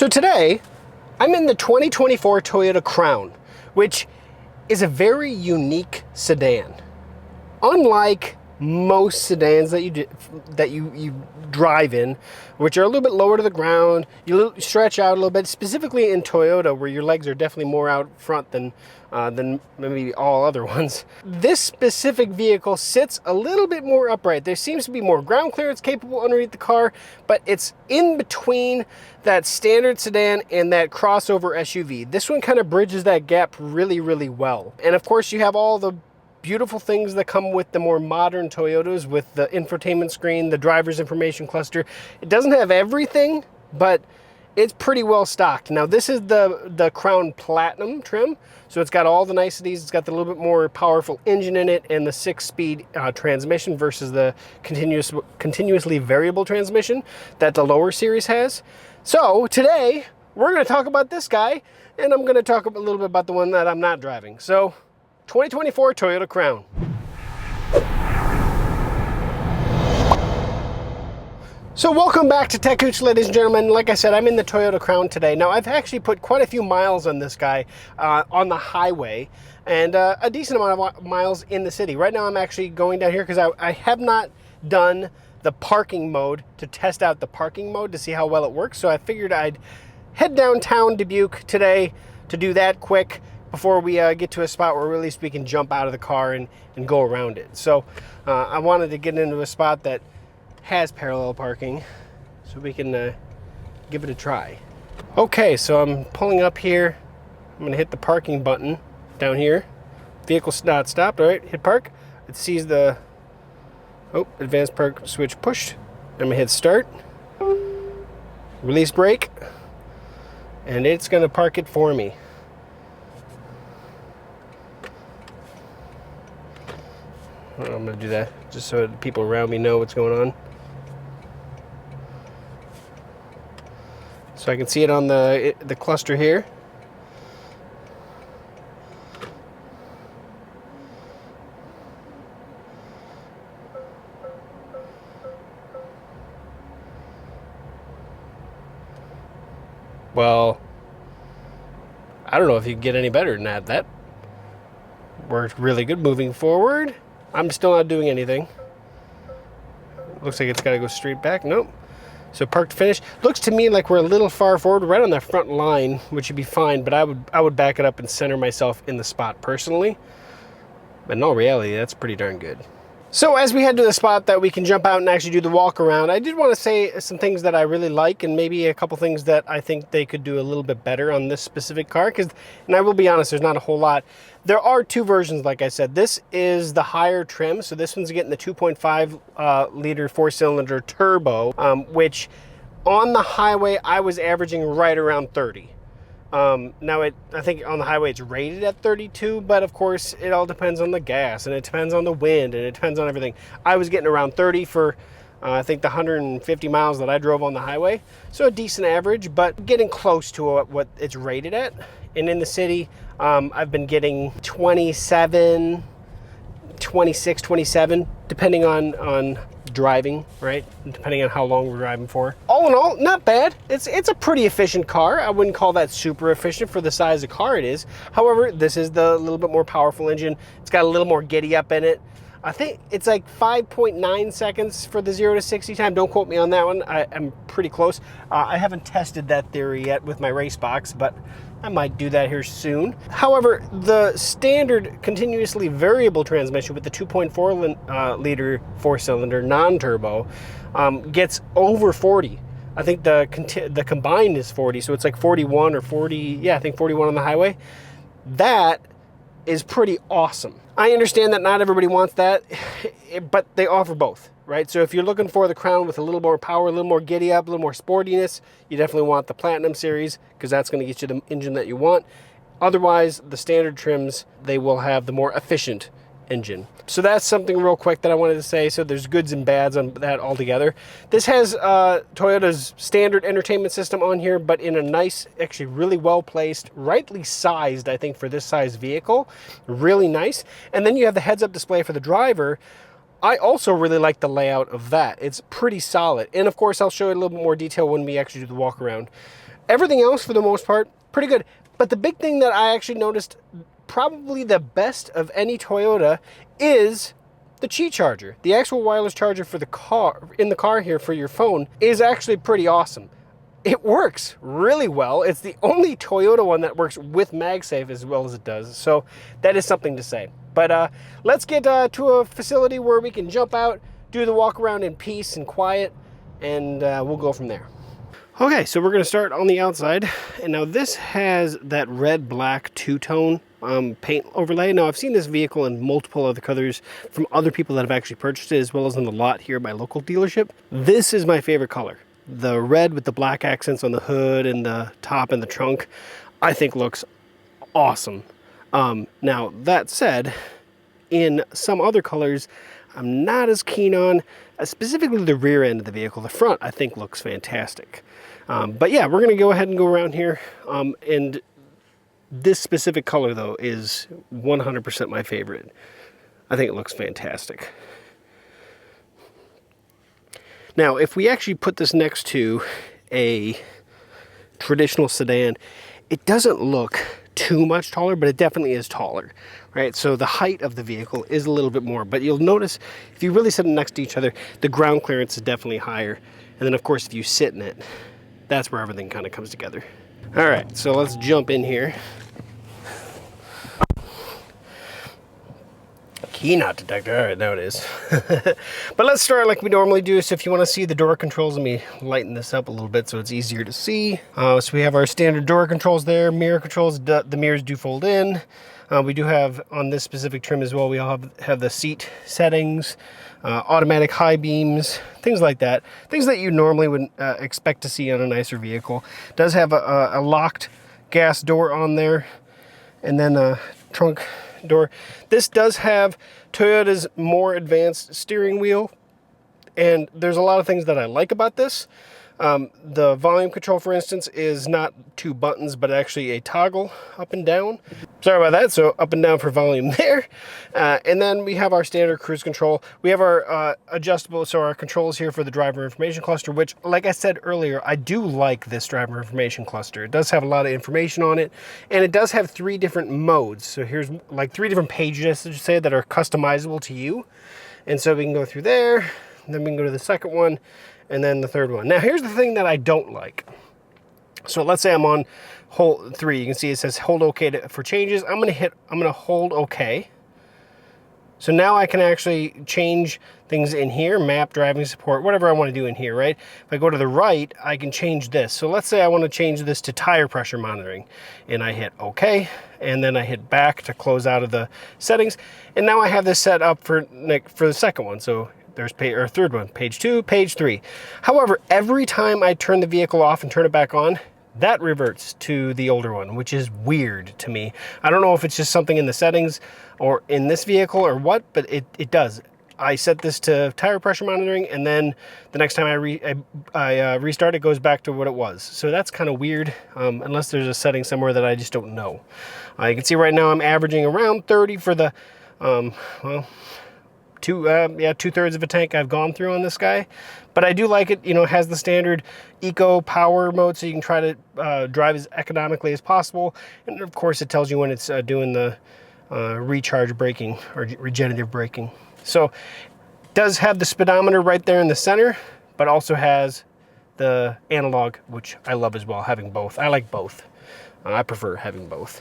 So today, I'm in the 2024 Toyota Crown, which is a very unique sedan. Unlike most sedans that you drive in, which are a little bit lower to the ground, you stretch out a little bit, specifically in Toyota, where your legs are definitely more out front than maybe all other ones. This specific vehicle sits a little bit more upright. There seems to be more ground clearance capable underneath the car, but it's in between that standard sedan and that crossover SUV. This one kind of bridges that gap really, really well. And of course, you have all the beautiful things that come with the more modern Toyotas, with the infotainment screen, the driver's information cluster. It doesn't have everything, but it's pretty well stocked. Now, this is the Crown Platinum trim, so it's got all the niceties. It's got the little bit more powerful engine in it and the 6-speed transmission versus the continuously variable transmission that the lower series has. So today, we're going to talk about this guy, and I'm going to talk a little bit about the one that I'm not driving. So 2024 Toyota Crown. So welcome back to techgooch, ladies and gentlemen. Like I said, I'm in the Toyota Crown today. Now, I've actually put quite a few miles on this guy on the highway, and a decent amount of miles in the city. Right now, I'm actually going down here because I have not done the parking mode to test out the parking mode to see how well it works. So I figured I'd head downtown Dubuque today to do that quick before we get to a spot where at least we can jump out of the car and go around it. So I wanted to get into a spot that has parallel parking so we can give it a try. Okay, so I'm pulling up here. I'm gonna hit the parking button down here. Vehicle's not stopped. All right, hit park. It sees the advanced park switch pushed. I'm gonna hit start, release brake, and it's gonna park it for me. I'm gonna do that just so the people around me know what's going on. So I can see it on the cluster here. Well, I don't know if you can get any better than that. That worked really good. Moving forward, I'm still not doing anything. Looks like it's got to go straight back. Nope. So park to finish. Looks to me like we're a little far forward, right on that front line, which would be fine, but I would back it up and center myself in the spot personally. But in all reality, that's pretty darn good. So as we head to the spot that we can jump out and actually do the walk around, I did want to say some things that I really like and maybe a couple things that I think they could do a little bit better on this specific car. And I will be honest, there's not a whole lot. There are two versions, like I said. This is the higher trim. So this one's getting the 2.5 liter 4-cylinder turbo, which on the highway, I was averaging right around 30. Now I think on the highway it's rated at 32, but of course it all depends on the gas and it depends on the wind and it depends on everything. I was getting around 30 for I think the 150 miles that I drove on the highway. So a decent average, but getting close to what it's rated at. And in the city, I've been getting 27, 26, 27, depending on driving, right? Depending on how long we're driving for. All in all, not bad. It's a pretty efficient car. I wouldn't call that super efficient for the size of car it is. However, this is the little bit more powerful engine. It's got a little more giddy up in it. I think it's like 5.9 seconds for the 0 to 60 time. Don't quote me on that one. I'm pretty close. I haven't tested that theory yet with my race box, but I might do that here soon. However, the standard continuously variable transmission with the 2.4 liter 4-cylinder non-turbo gets over 40. I think the combined is 40, so it's like 41 or 40. Yeah, I think 41 on the highway. That is pretty awesome. I understand that not everybody wants that, but they offer both, right? So if you're looking for the Crown with a little more power, a little more giddy up, a little more sportiness, you definitely want the Platinum series because that's going to get you the engine that you want. Otherwise, the standard trims, they will have the more efficient engine. So that's something real quick that I wanted to say. So there's goods and bads on that altogether. This has Toyota's standard entertainment system on here, but in a nice, actually really well placed, rightly sized, I think, for this size vehicle. Really nice. And then you have the heads-up display for the driver. I also really like the layout of that. It's pretty solid. And of course, I'll show you a little bit more detail when we actually do the walk around. Everything else, for the most part, pretty good. But the big thing that I actually noticed, probably the best of any Toyota, is the Qi charger. The actual wireless charger for the car, in the car here for your phone, is actually pretty awesome. It works really well. It's the only Toyota one that works with MagSafe as well as it does. So that is something to say. But let's get to a facility where we can jump out, do the walk around in peace and quiet, and we'll go from there. Okay, so we're gonna start on the outside. And now this has that red-black two-tone paint overlay. Now I've seen this vehicle in multiple other colors from other people that have actually purchased it, as well as on the lot here at my local dealership. This is my favorite color. The red with the black accents on the hood and the top and the trunk, I think looks awesome. Now that said, in some other colors, I'm not as keen on, specifically the rear end of the vehicle. The front, I think, looks fantastic. But yeah, we're gonna go ahead and go around here. And this specific color, though, is 100% my favorite. I think it looks fantastic. Now, if we actually put this next to a traditional sedan, it doesn't look too much taller, but it definitely is taller, right? So the height of the vehicle is a little bit more, but you'll notice if you really sit them next to each other, the ground clearance is definitely higher. And then, of course, if you sit in it, that's where everything kind of comes together. All right, so let's jump in here. Key not detected. All right, now it is. But let's start like we normally do. So if you want to see the door controls, let me lighten this up a little bit so it's easier to see. So we have our standard door controls there, mirror controls. The mirrors do fold in. We do have on this specific trim as well, we all have the seat settings, automatic high beams, things like that. Things that you normally would expect to see on a nicer vehicle. It does have a locked gas door on there, and then a trunk door. This does have Toyota's more advanced steering wheel, and there's a lot of things that I like about this. The volume control, for instance, is not 2 buttons, but actually a toggle up and down. Sorry about that. So up and down for volume there. And then we have our standard cruise control. We have our adjustable, so our controls here for the driver information cluster, which, like I said earlier, I do like this driver information cluster. It does have a lot of information on it, and it does have 3 different modes. So here's like 3 different pages, I should say, that are customizable to you. And so we can go through there, and then we can go to the second one, and then the third one. Now, here's the thing that I don't like. So let's say I'm on hold 3. You can see it says hold OK for changes. I'm gonna hold OK. So now I can actually change things in here, map, driving support, whatever I want to do in here, right? If I go to the right, I can change this. So let's say I want to change this to tire pressure monitoring, and I hit OK, and then I hit back to close out of the settings. And now I have this set up for the second one. So there's third one, page 2, page 3. However, every time I turn the vehicle off and turn it back on, that reverts to the older one, which is weird to me. I don't know if it's just something in the settings or in this vehicle or what, but it does. I set this to tire pressure monitoring, and then the next time I restart, it goes back to what it was. So that's kind of weird, unless there's a setting somewhere that I just don't know. You can see right now I'm averaging around 30 for the, well, 2/3 of a tank I've gone through on this guy. But I do like it. You know, it has the standard eco power mode, so you can try to drive as economically as possible. And of course, it tells you when it's doing the recharge braking or regenerative braking. So it does have the speedometer right there in the center, but also has the analog, which I love as well, having both. I like both. I prefer having both.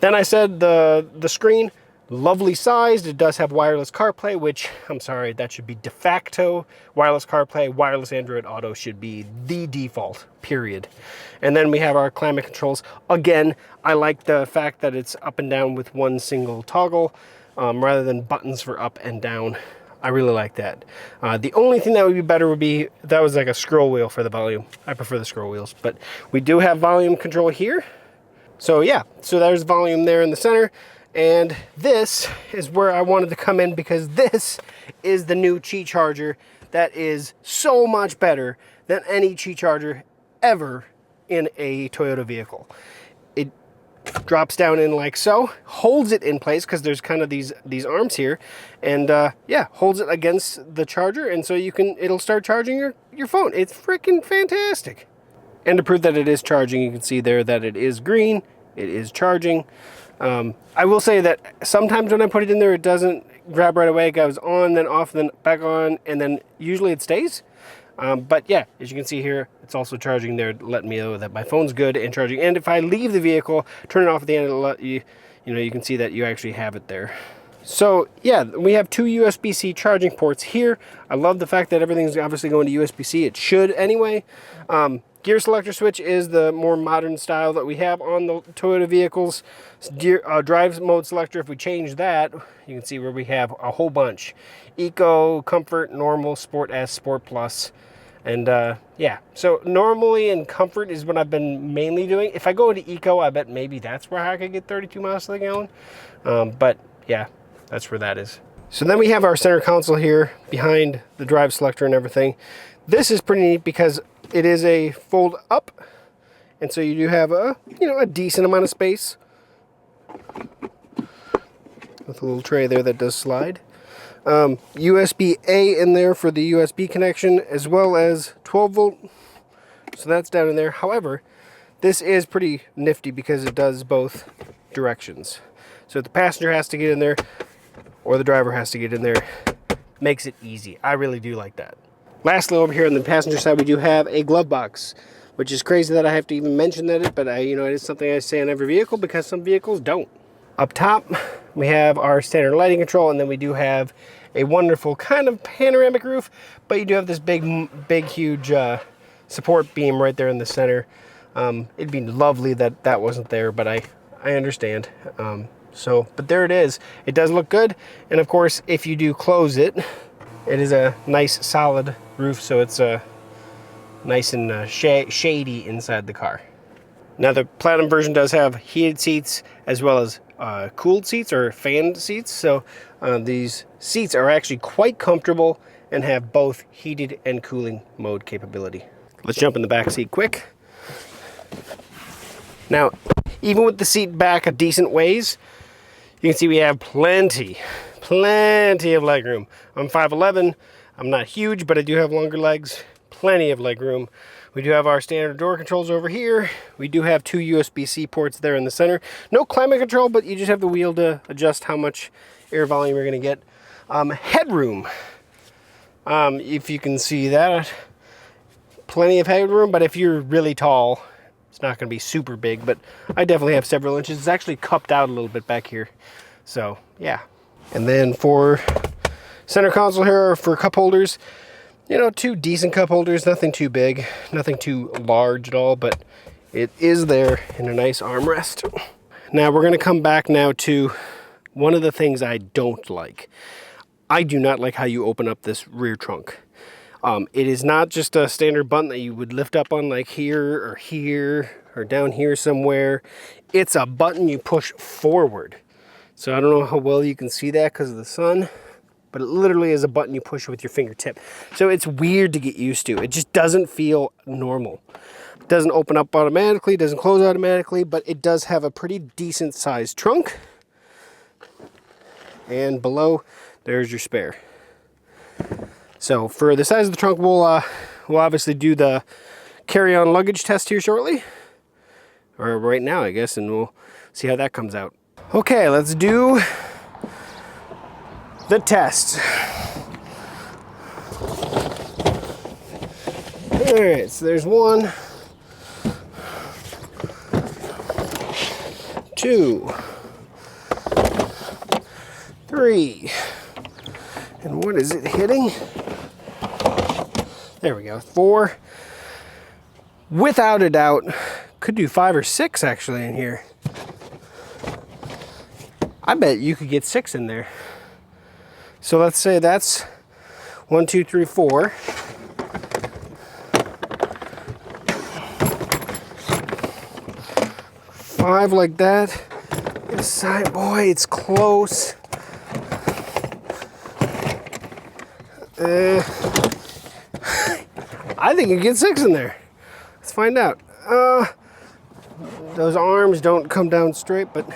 Then I said the screen, lovely sized. It does have wireless CarPlay, which, I'm sorry, that should be de facto. Wireless CarPlay, wireless Android Auto should be the default, period. And then we have our climate controls. Again, I like the fact that it's up and down with one single toggle, rather than buttons for up and down. I really like that. The only thing that would be better would be if that was like a scroll wheel for the volume. I prefer the scroll wheels, but we do have volume control here. So yeah, so there's volume there in the center. And this is where I wanted to come in, because this is the new Qi charger that is so much better than any Qi charger ever in a Toyota vehicle. It drops down in like so, holds it in place because there's kind of these arms here, and yeah, holds it against the charger, and so it'll start charging your phone. It's freaking fantastic. And to prove that it is charging, you can see there that it is green. It is charging. I will say that sometimes when I put it in there, it doesn't grab right away. It goes on, then off, then back on, and then usually it stays. But yeah, as you can see here, it's also charging there, letting me know that my phone's good and charging. And if I leave the vehicle, turn it off at the end, it'll let you, you can see that you actually have it there. So yeah, we have 2 USB-C charging ports here. I love the fact that everything's obviously going to USB-C. It should anyway. Gear selector switch is the more modern style that we have on the Toyota vehicles. Drive mode selector, if we change that, you can see where we have a whole bunch. Eco, Comfort, Normal, Sport S, Sport Plus. And yeah, so normally in Comfort is what I've been mainly doing. If I go into Eco, I bet maybe that's where I could get 32 miles to the gallon. But yeah, that's where that is. So then we have our center console here behind the drive selector and everything. This is pretty neat because it is a fold up, and so you do have a decent amount of space with a little tray there that does slide. USB-A in there for the USB connection, as well as 12 volt. So that's down in there. However, this is pretty nifty because it does both directions. So if the passenger has to get in there or the driver has to get in there, makes it easy. I really do like that. Lastly, over here on the passenger side, we do have a glove box, which is crazy that I have to even mention that, but it is something I say on every vehicle because some vehicles don't. Up top, we have our standard lighting control, and then we do have a wonderful kind of panoramic roof, but you do have this big, huge support beam right there in the center. It'd be lovely that that wasn't there, but I understand. But there it is. It does look good, and of course, if you do close it, it is a nice solid roof, so it's nice and shady inside the car. Now the Platinum version does have heated seats as well as cooled seats or fan seats, so these seats are actually quite comfortable and have both heated and cooling mode capability. Let's jump in the back seat quick. Now, even with the seat back a decent ways, you can see we have plenty of legroom. I'm 5'11", I'm not huge, but I do have longer legs, plenty of legroom. We do have our standard door controls over here. We do have 2 USB-C ports there in the center. No climate control, but you just have the wheel to adjust how much air volume you're gonna get. Headroom, if you can see that, plenty of headroom, but if you're really tall, it's not gonna be super big, but I definitely have several inches. It's actually cupped out a little bit back here. So yeah. And then for center console here, for cup holders, 2 decent cup holders, nothing too big, nothing too large at all, but it is there in a nice armrest. Now we're gonna come back now to one of the things I don't like. I do not like how you open up this rear trunk. It is not just a standard button that you would lift up on like here or down here somewhere. It's a button you push forward. So I don't know how well you can see that because of the sun, but it literally is a button you push with your fingertip. So it's weird to get used to. It just doesn't feel normal. It doesn't open up automatically, doesn't close automatically, but it does have a pretty decent sized trunk. And below, there's your spare. So for the size of the trunk, we'll obviously do the carry-on luggage test here shortly. Or right now, I guess, and we'll see how that comes out. Okay, let's do the test. All right, so there's 1, 2, 3, and what is it hitting? There we go, 4. Without a doubt, could do 5 or 6 actually in here. I bet you could get 6 in there. So let's say that's 1, 2, 3, 4. Five like that. This side, boy, it's close. I think you get 6 in there. Let's find out. Those arms don't come down straight, but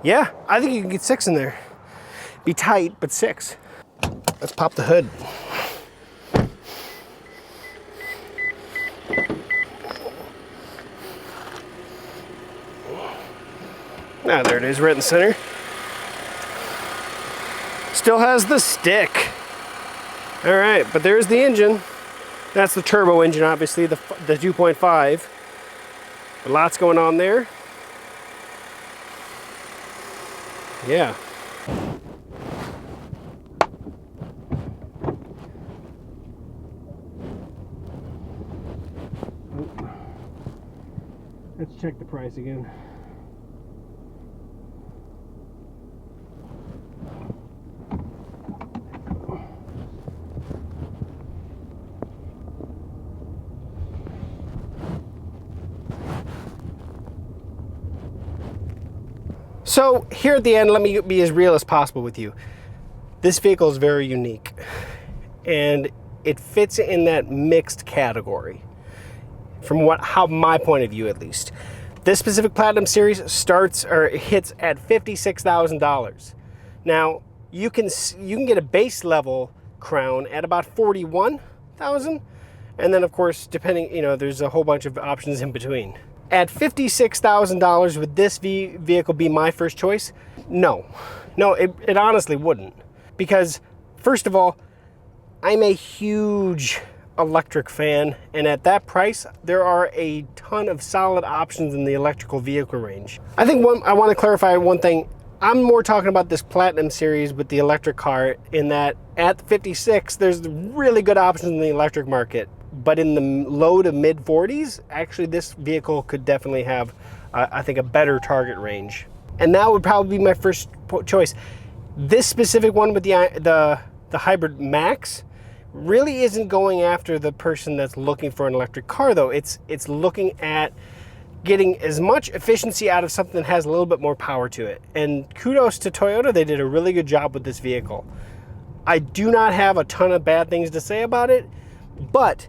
yeah, I think you can get 6 in there. Be tight, but 6. Let's pop the hood. Ah, there it is, right in the center. Still has the stick. All right, but there's the engine. That's the turbo engine, obviously, the 2.5. Lots going on there. Yeah. Let's check the price again. So here at the end, let me be as real as possible with you. This vehicle is very unique, and it fits in that mixed category from how my point of view, at least. This specific Platinum Series starts or hits at $56,000. Now you can get a base level Crown at about $41,000, and then of course, depending, there's a whole bunch of options in between. At $56,000, would this vehicle be my first choice? No, it honestly wouldn't. Because first of all, I'm a huge electric fan, and at that price, there are a ton of solid options in the electrical vehicle range. I think I want to clarify one thing. I'm more talking about this Platinum Series with the electric car, in that at 56, there's really good options in the electric market. But in the low to mid 40s, actually this vehicle could definitely have, I think, a better target range. And that would probably be my first choice. This specific one with the Hybrid Max really isn't going after the person that's looking for an electric car, though. It's looking at getting as much efficiency out of something that has a little bit more power to it. And kudos to Toyota, they did a really good job with this vehicle. I do not have a ton of bad things to say about it, but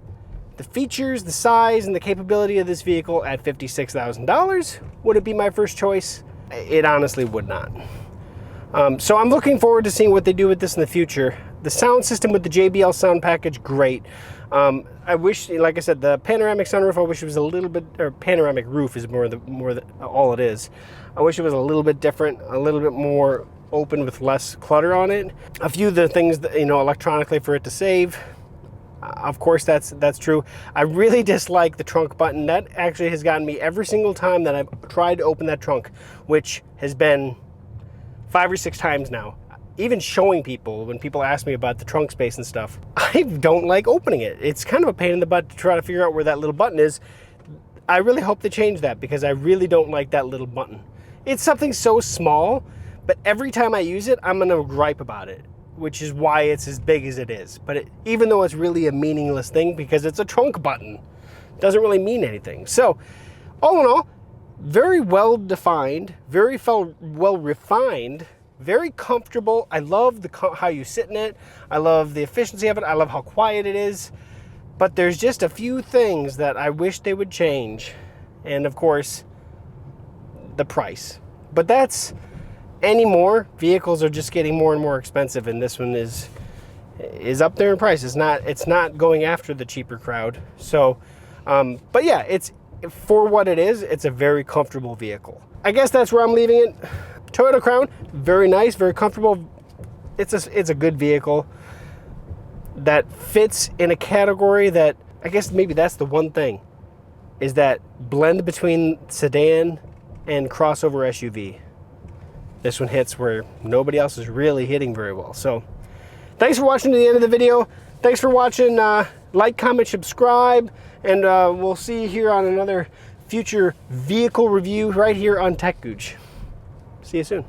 the features, the size, and the capability of this vehicle at $56,000, would it be my first choice? It honestly would not. So I'm looking forward to seeing what they do with this in the future. The sound system with the JBL sound package, great. I wish, like I said, the panoramic sunroof, I wish it was a little bit, or panoramic roof is more all it is. I wish it was a little bit different, a little bit more open with less clutter on it. A few of the things that, electronically for it to save. Of course, that's true. I really dislike the trunk button. That actually has gotten me every single time that I've tried to open that trunk, which has been 5 or 6 times now. Even showing people, when people ask me about the trunk space and stuff, I don't like opening it. It's kind of a pain in the butt to try to figure out where that little button is. I really hope they change that, because I really don't like that little button. It's something so small, but every time I use it, I'm gonna gripe about it, which is why it's as big as it is. But even though it's really a meaningless thing, because it's a trunk button, it doesn't really mean anything. So all in all, very well defined, very well refined, very comfortable. I love how you sit in it. I love the efficiency of it. I love how quiet it is. But there's just a few things that I wish they would change. And of course, the price. But that's, anymore, vehicles are just getting more and more expensive, and this one is up there in price. It's not going after the cheaper crowd. So, but yeah, it's, for what it is, it's a very comfortable vehicle. I guess that's where I'm leaving it. Toyota Crown, very nice, very comfortable. It's a good vehicle that fits in a category that, I guess maybe that's the one thing, is that blend between sedan and crossover SUV. This one hits where nobody else is really hitting very well. So thanks for watching to the end of the video. Thanks for watching. Like, comment, subscribe, and we'll see you here on another future vehicle review right here on techgooch. See you soon.